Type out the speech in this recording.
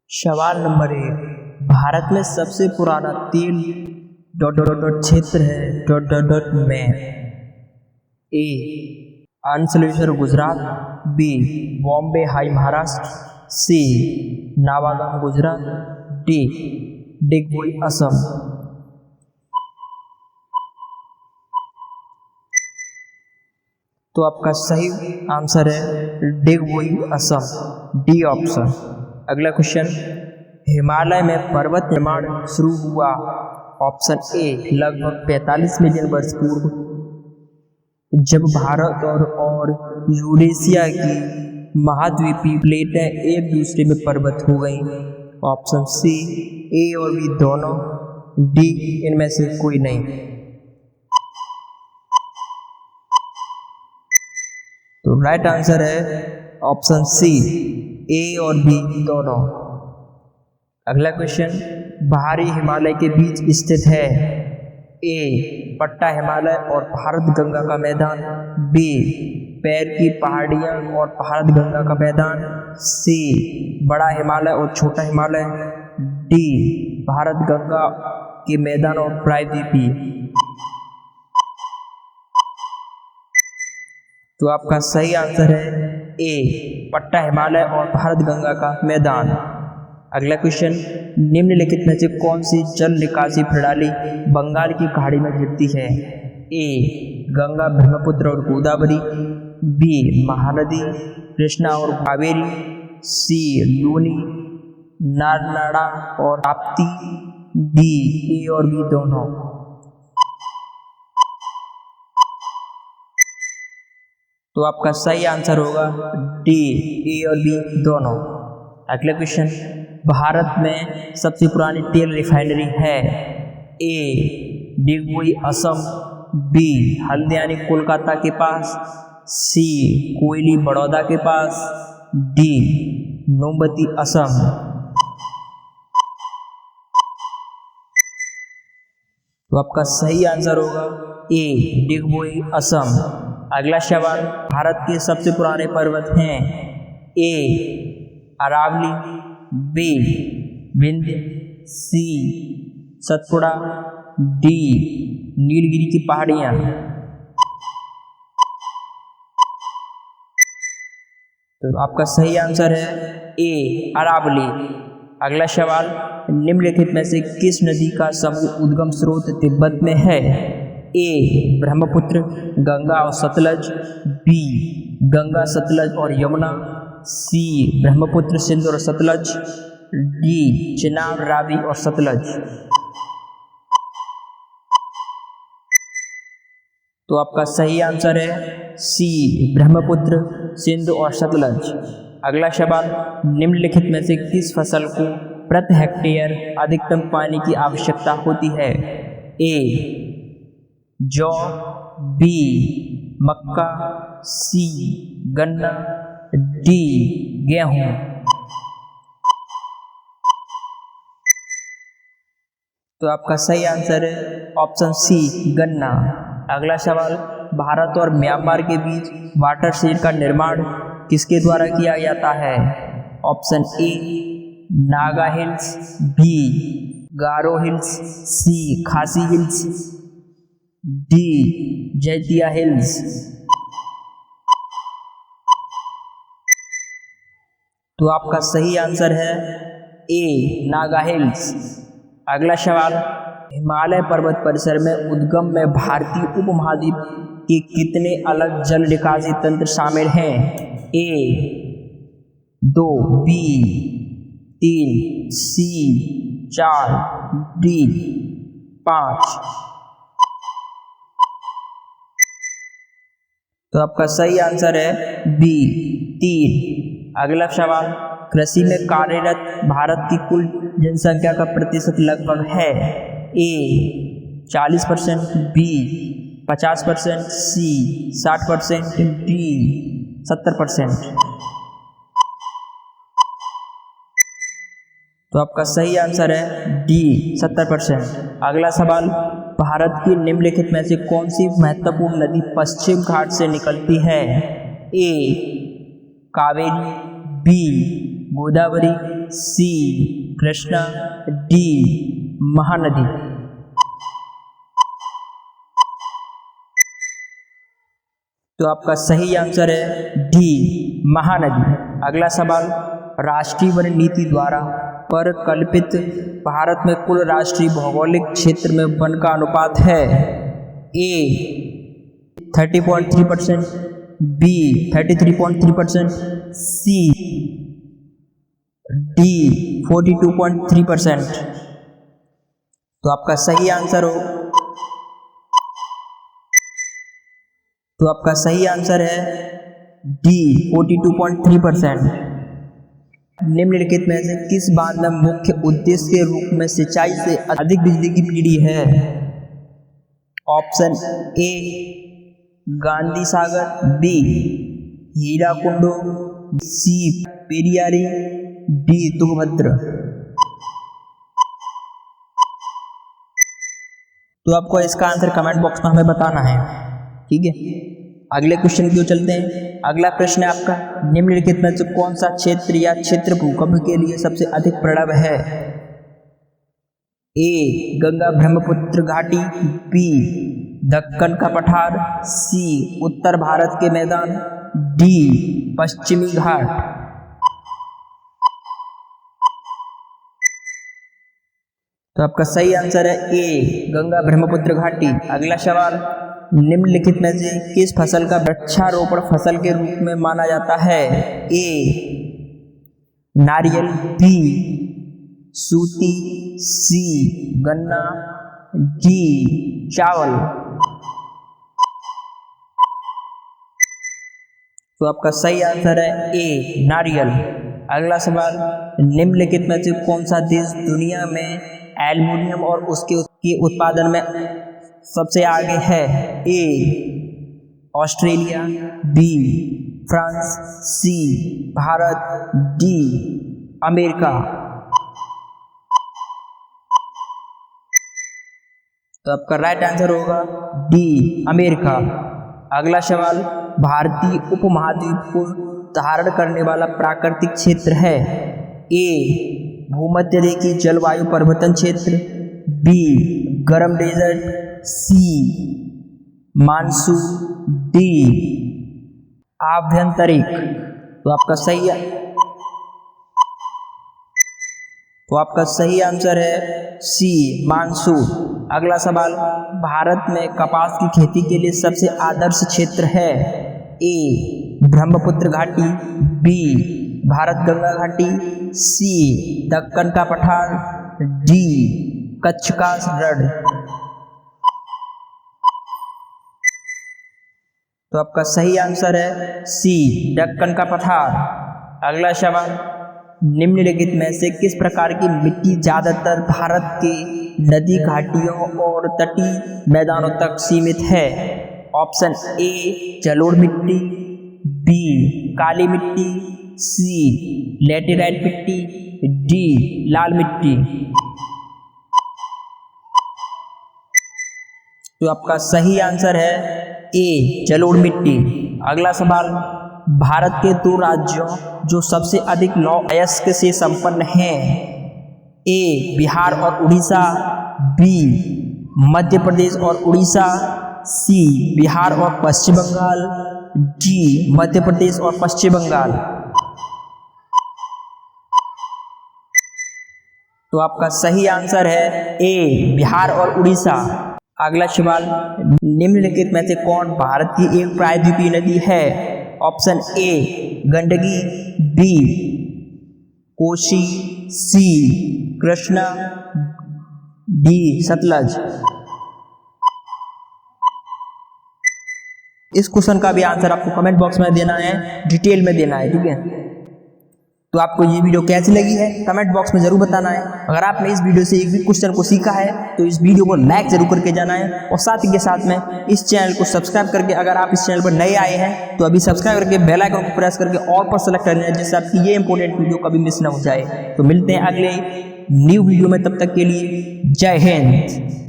सवाल नंबर 1। भारत में सबसे पुराना तेल क्षेत्र है में ए अंचलेश्वर गुजरात, बी बॉम्बे हाई महाराष्ट्र, सी नावागाम गुजरात, डी डिगबोई असम। तो आपका सही आंसर है डिगबोई असम, डी ऑप्शन। अगला क्वेश्चन, हिमालय में पर्वत निर्माण शुरू हुआ? ऑप्शन ए लगभग 45 मिलियन वर्ष पूर्व, जब भारत और यूरेशिया की महाद्वीपीय प्लेटें एक दूसरे में पर्वत हो गई। ऑप्शन सी ए और बी दोनों, डी इनमें से कोई नहीं। तो राइट आंसर है ऑप्शन सी ए और बी दोनों। अगला क्वेश्चन, बाहरी हिमालय के बीच स्थित है? ए पट्टा हिमालय और भारत गंगा का मैदान, बी पैर की पहाड़ियां और भारत गंगा का मैदान, सी बड़ा हिमालय और छोटा हिमालय, डी भारत गंगा के मैदान और प्रायद्वीपीय। तो आपका सही आंसर है ए पट्टा हिमालय और भारत गंगा का मैदान। अगला क्वेश्चन, निम्नलिखित में से कौन सी जल निकासी प्रणाली बंगाल की खाड़ी में गिरती है? ए गंगा, ब्रह्मपुत्र और गोदावरी, बी महानदी, कृष्णा और कावेरी, सी लूनी, नारनाड़ा और ताप्ती, डी ए और बी दोनों। तो आपका सही आंसर होगा डी ए और बी दोनों। अगला क्वेश्चन, भारत में सबसे पुरानी तेल रिफाइनरी है? ए डिगबोई असम, बी हल्द्वानी कोलकाता के पास, सी कोयली बड़ौदा के पास, डी मोमबती असम। तो आपका सही आंसर होगा ए डिगबोई असम। अगला सवाल, भारत के सबसे पुराने पर्वत हैं? ए अरावली, बी विंध्य, सी सतपुड़ा, डी नीलगिरी की पहाड़ियां। तो आपका सही आंसर है ए अरावली। अगला सवाल, निम्नलिखित में से किस नदी का समूह उद्गम स्रोत तिब्बत में है? ए ब्रह्मपुत्र, गंगा और सतलज, बी गंगा, सतलज और यमुना, सी ब्रह्मपुत्र, सिंधु और सतलज, डी चेनाब, रावी और सतलज। तो आपका सही आंसर है सी ब्रह्मपुत्र, सिंधु और सतलज। अगला सवाल, निम्नलिखित में से किस फसल को प्रति हेक्टेयर अधिकतम पानी की आवश्यकता होती है? ए जौ, बी मक्का, सी गन्ना, डी गेहूं। तो आपका सही आंसर है ऑप्शन सी गन्ना। अगला सवाल, भारत और म्यांमार के बीच वाटर शेड का निर्माण किसके द्वारा किया जाता है? Option A Naga Hills, B Garo Hills, C Khasi Hills, D Jaitiya hills. तो आपका सही आंसर है ए नागा हिल्स। अगला सवाल, हिमालय पर्वत परिसर में उद्गम में भारतीय उपमहाद्वीप के कितने अलग जल निकासी तंत्र शामिल हैं? ए 2, बी 3, सी 4, डी 5। तो आपका सही आंसर है बी 3। अगला सवाल, कृषि में कार्यरत भारत की कुल जनसंख्या का प्रतिशत लगभग है? ए 40%, बी 50%, सी 60%, डी 70%। तो आपका सही आंसर है डी 70%। अगला सवाल, भारत की निम्नलिखित में से कौन सी महत्वपूर्ण नदी पश्चिम घाट से निकलती है? ए कावेरी, बी गोदावरी, सी कृष्णा, डी महानदी। तो आपका सही आंसर है डी महानदी। अगला सवाल, राष्ट्रीय वन नीति द्वारा परिकल्पित भारत में कुल राष्ट्रीय भौगोलिक क्षेत्र में वन का अनुपात है ए 30.3%, बी 33.3%, सी डी 42.3%। तो आपका सही आंसर हो, तो आपका सही आंसर है डी 42.3%। निम्नलिखित में से किस बांध में मुख्य उद्देश्य के रूप में सिंचाई से अधिक बिजली की पीढ़ी है? Option A Gandhi Sagar, B Hirakud, C Periyar, D Tungabhadra. तो आपको इसका आंसर कमेंट बॉक्स में हमें बताना है, ठीक है। अगले क्वेश्चन की ओर चलते हैं। अगला प्रश्न है आपका, निम्नलिखित में से कौन सा क्षेत्र या क्षेत्र भूकंप के लिए सबसे अधिक प्रबल है? ए गंगा ब्रह्मपुत्र घाटी, बी दक्कन का पठार, सी उत्तर भारत के मैदान, डी पश्चिमी घाट। तो आपका सही आंसर है ए गंगा ब्रह्मपुत्र घाटी। अगला सवाल, निम्नलिखित में से किस फसल का वृक्षारोपण फसल के रूप में माना जाता है? ए नारियल, बी सूती, सी गन्ना, डी चावल। तो आपका सही आंसर है ए नारियल। अगला सवाल, निम्नलिखित में से कौन सा देश दुनिया में एल्युमिनियम और उसके उत्पादन में सबसे आगे है? A Australia, B France, C Bharat, D America. तो आपका राइट आंसर होगा डी अमेरिका। अगला सवाल, भारतीय उपमहाद्वीप को धारण करने वाला प्राकृतिक क्षेत्र है? ए भूमध्य रेखीय जलवायु परिवर्तन क्षेत्र, बी गर्म डेजर्ट, सी मानसून, डी आभ्यंतरिक। तो आपका सही आंसर है सी मानसून। अगला सवाल, भारत में कपास की खेती के लिए सबसे आदर्श क्षेत्र है? ए ब्रह्मपुत्र घाटी, बी भारत गंगा घाटी, सी दक्कन का पठार, डी कच्छ का रण। तो आपका सही आंसर है सी दक्कन का पठार। अगला सवाल, निम्नलिखित में से किस प्रकार की मिट्टी ज्यादातर भारत के नदी घाटियों और तटीय मैदानों तक सीमित है? ऑप्शन ए जलोढ़ मिट्टी, बी काली मिट्टी, सी लैटेराइट मिट्टी, डी लाल मिट्टी। तो आपका सही आंसर है ए जलोढ़ मिट्टी। अगला सवाल, भारत के दो राज्यों जो सबसे अधिक लौह अयस्क से संपन्न हैं? ए बिहार और उड़ीसा, बी मध्य प्रदेश और उड़ीसा, सी बिहार और पश्चिम बंगाल, डी मध्य प्रदेश और पश्चिम बंगाल। तो आपका सही आंसर है ए बिहार और उड़ीसा। अगला सवाल, निम्नलिखित में से कौन भारत की एक प्रायद्वीपीय नदी है? Option A Gandaki, B Kosi, C Krishna, D Sutlej. इस क्वेश्चन का भी आंसर आपको कमेंट बॉक्स में देना है, डिटेल में देना है, ठीक है। तो आपको ये वीडियो कैसी लगी है कमेंट बॉक्स में जरूर बताना है। अगर आपने इस वीडियो से एक भी क्वेश्चन को सीखा है तो इस वीडियो को लाइक जरूर करके जाना है, और साथ ही के साथ में इस चैनल को सब्सक्राइब करके, अगर आप इस चैनल पर नए आए हैं तो अभी सब्सक्राइब करके बेल आइकन को प्रेस करके ऑल पर सेलेक्ट करना है, जिससे आपकी ये इंपॉर्टेंट वीडियो कभी मिस ना हो जाए। तो मिलते हैं अगले न्यू वीडियो में, तब तक के लिए जय हिंद।